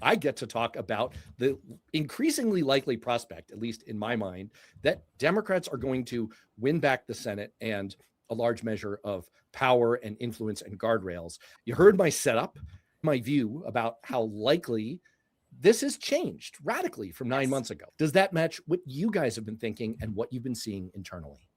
I get to talk about the increasingly likely prospect, at least in my mind, that Democrats are going to win back the Senate and a large measure of power and influence and guardrails. You heard my setup, my view about how likely this has changed radically from 9 months ago. Does that match what you guys have been thinking and what you've been seeing internally?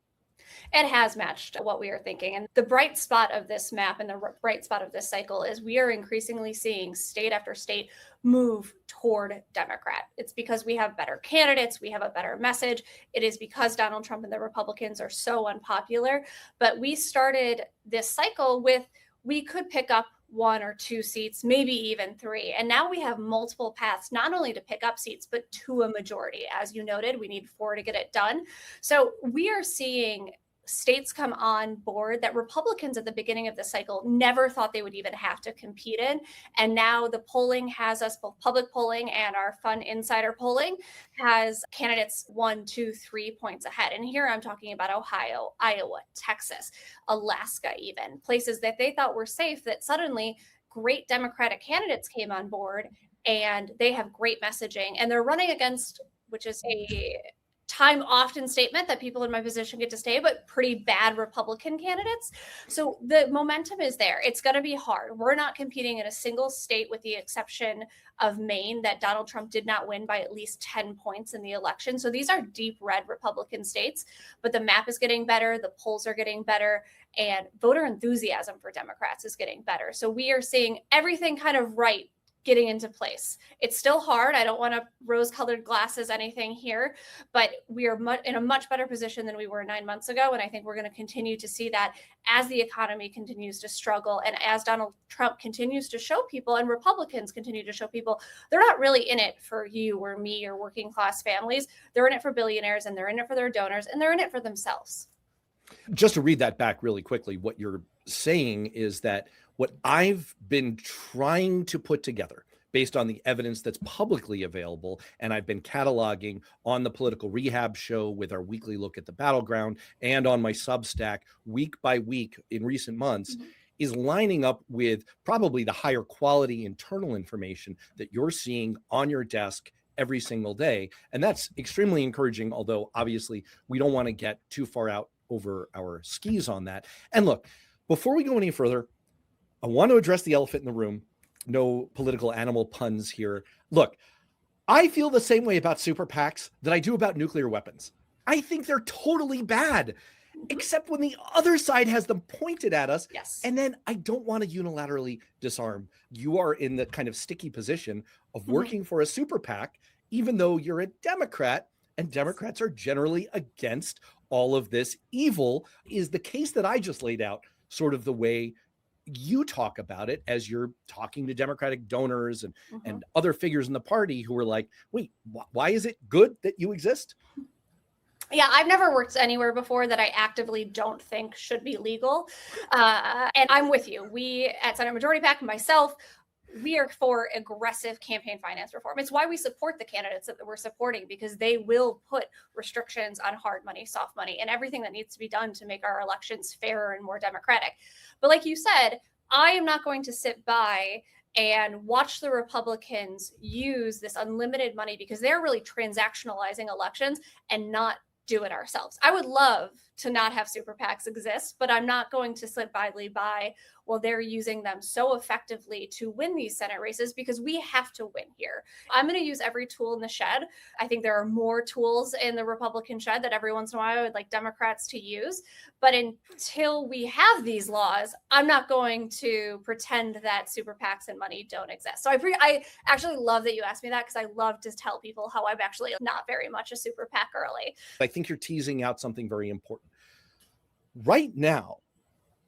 It has matched what we are thinking. And the bright spot of this map and the bright spot of this cycle is we are increasingly seeing state after state move toward Democrat. It's because we have better candidates, we have a better message. It is because Donald Trump and the Republicans are so unpopular. But we started this cycle with we could pick up 1 or 2 seats, maybe even 3. And now we have multiple paths, not only to pick up seats, but to a majority. As you noted, we need 4 to get it done. So we are seeing states come on board that Republicans at the beginning of the cycle never thought they would even have to compete in. And now the polling has us, both public polling and our fun insider polling, has candidates 1, 2, 3 points ahead. And here I'm talking about Ohio, Iowa, Texas, Alaska, even places that they thought were safe, that suddenly great Democratic candidates came on board and they have great messaging and they're running against, which is a time often statement that people in my position get to say, but pretty bad Republican candidates. So the momentum is there. It's going to be hard. We're not competing in a single state with the exception of Maine that Donald Trump did not win by at least 10 points in the election. So these are deep red Republican states, but the map is getting better. The polls are getting better and voter enthusiasm for Democrats is getting better. So we are seeing everything kind of right getting into place. It's still hard. I don't want to rose-colored glasses anything here, but we are in a much better position than we were 9 months ago. And I think we're going to continue to see that as the economy continues to struggle and as Donald Trump continues to show people and Republicans continue to show people they're not really in it for you or me or working class families. They're in it for billionaires and they're in it for their donors and they're in it for themselves. Just to read that back really quickly, what you're saying is that what I've been trying to put together based on the evidence that's publicly available, and I've been cataloging on the Political Rehab Show with our weekly look at the battleground and on my Substack week by week in recent months, is lining up with probably the higher quality internal information that you're seeing on your desk every single day. And that's extremely encouraging, although obviously we don't want to get too far out over our skis on that. And look, before we go any further, I want to address the elephant in the room. No political animal puns here. Look, I feel the same way about super PACs that I do about nuclear weapons. I think they're totally bad, except when the other side has them pointed at us. Yes. And then I don't want to unilaterally disarm. You are in the kind of sticky position of working for a super PAC, even though you're a Democrat, and Democrats are generally against all of this evil. Is the case that I just laid out sort of the way you talk about it as you're talking to Democratic donors and other figures in the party who are like, wait, why is it good that you exist? Yeah, I've never worked anywhere before that I actively don't think should be legal. And I'm with you. We at Senate Majority PAC and myself, we are for aggressive campaign finance reform. It's why we support the candidates that we're supporting, because they will put restrictions on hard money, soft money, and everything that needs to be done to make our elections fairer and more democratic. But like you said, I am not going to sit by and watch the Republicans use this unlimited money because they're really transactionalizing elections and not do it ourselves. I would love to not have super PACs exist, but I'm not going to sit idly by while they're using them so effectively to win these Senate races, because we have to win here. I'm going to use every tool in the shed. I think there are more tools in the Republican shed that every once in a while I would like Democrats to use. But until we have these laws, I'm not going to pretend that super PACs and money don't exist. So I actually love that you asked me that, because I love to tell people how I'm actually not very much a super PAC girly. I think you're teasing out something very important. Right now,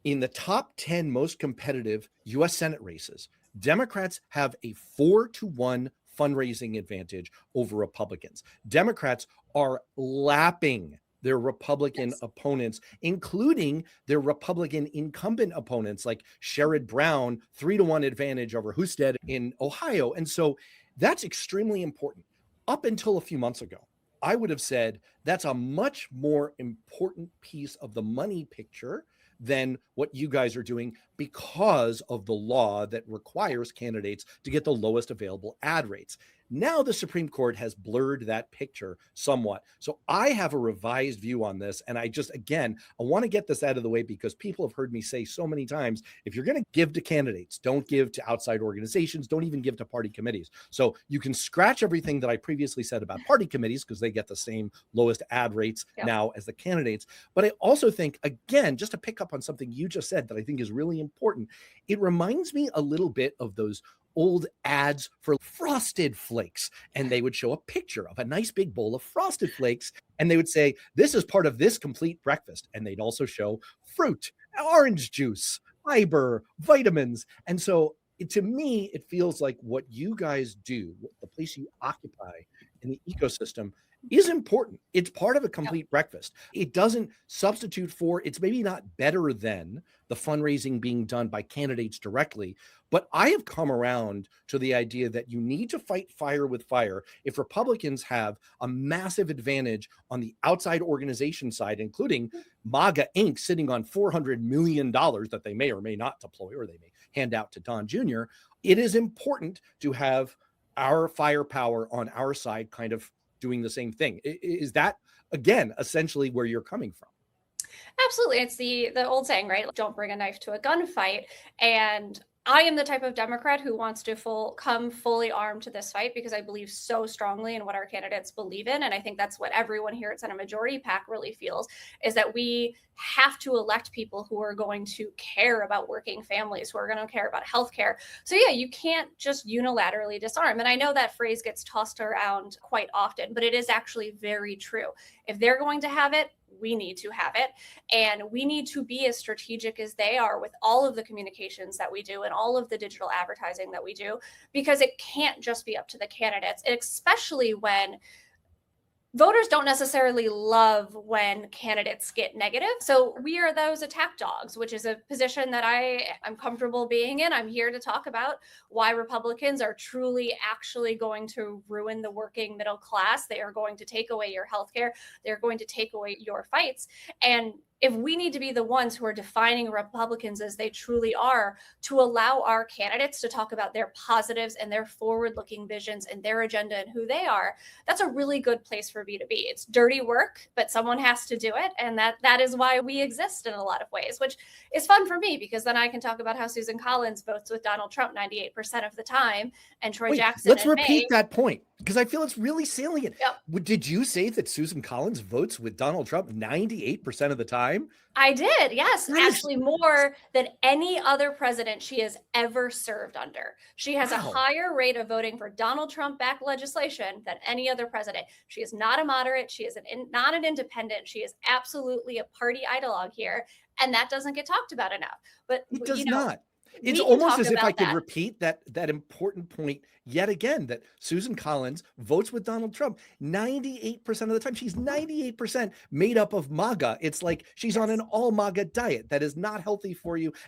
in the top 10 most competitive U.S. Senate races, Democrats have a 4-1 fundraising advantage over Republicans. Democrats are lapping their Republican opponents, including their Republican incumbent opponents like Sherrod Brown, 3-1 advantage over Husted in Ohio. And so that's extremely important. Up until a few months ago, I would have said that's a much more important piece of the money picture than what you guys are doing, because of the law that requires candidates to get the lowest available ad rates. Now the Supreme Court has blurred that picture somewhat. So I have a revised view on this. And I want to get this out of the way because people have heard me say so many times, if you're going to give to candidates, don't give to outside organizations, don't even give to party committees. So you can scratch everything that I previously said about party committees because they get the same lowest ad rates now as the candidates. But I also think, again, just to pick up on something you just said that I think is really important, it reminds me a little bit of those old ads for Frosted Flakes, and they would show a picture of a nice big bowl of Frosted Flakes, and they would say, this is part of this complete breakfast. And they'd also show fruit, orange juice, fiber, vitamins. And so to me, it feels like what you guys do, the place you occupy in the ecosystem, is important. It's part of a complete breakfast. It doesn't substitute for, it's maybe not better than the fundraising being done by candidates directly, but I have come around to the idea that you need to fight fire with fire. If Republicans have a massive advantage on the outside organization side, including MAGA Inc. sitting on $400 million that they may or may not deploy, or they may hand out to Don Jr., it is important to have our firepower on our side kind of doing the same thing. Is that, again, essentially where you're coming from? Absolutely. It's the old saying, right? Don't bring a knife to a gunfight. And I am the type of Democrat who wants to come fully armed to this fight because I believe so strongly in what our candidates believe in. And I think that's what everyone here at Senate Majority PAC really feels, is that we have to elect people who are going to care about working families, who are going to care about healthcare. So yeah, you can't just unilaterally disarm. And I know that phrase gets tossed around quite often, but it is actually very true. If they're going to have it, we need to have it. And we need to be as strategic as they are with all of the communications that we do and all of the digital advertising that we do, because it can't just be up to the candidates, especially when voters don't necessarily love when candidates get negative. So we are those attack dogs, which is a position that I'm comfortable being in. I'm here to talk about why Republicans are truly actually going to ruin the working middle class. They are going to take away your healthcare. They're going to take away your fights. And if we need to be the ones who are defining Republicans as they truly are, to allow our candidates to talk about their positives and their forward-looking visions and their agenda and who they are, that's a really good place for me to be. It's dirty work, but someone has to do it. And that is why we exist in a lot of ways, which is fun for me because then I can talk about how Susan Collins votes with Donald Trump 98% of the time and Troy Jackson. Let's repeat that point because I feel it's really salient. Yep. Did you say that Susan Collins votes with Donald Trump 98% of the time? I did, yes. Actually, more than any other president she has ever served under. She has a higher rate of voting for Donald Trump-backed legislation than any other president. She is not a moderate. She is not an independent. She is absolutely a party ideologue here, and that doesn't get talked about enough. But it does not. It's almost as if I could repeat that important point yet again, that Susan Collins votes with Donald Trump 98% of the time. She's 98% made up of MAGA. It's like she's on an all MAGA diet that is not healthy for you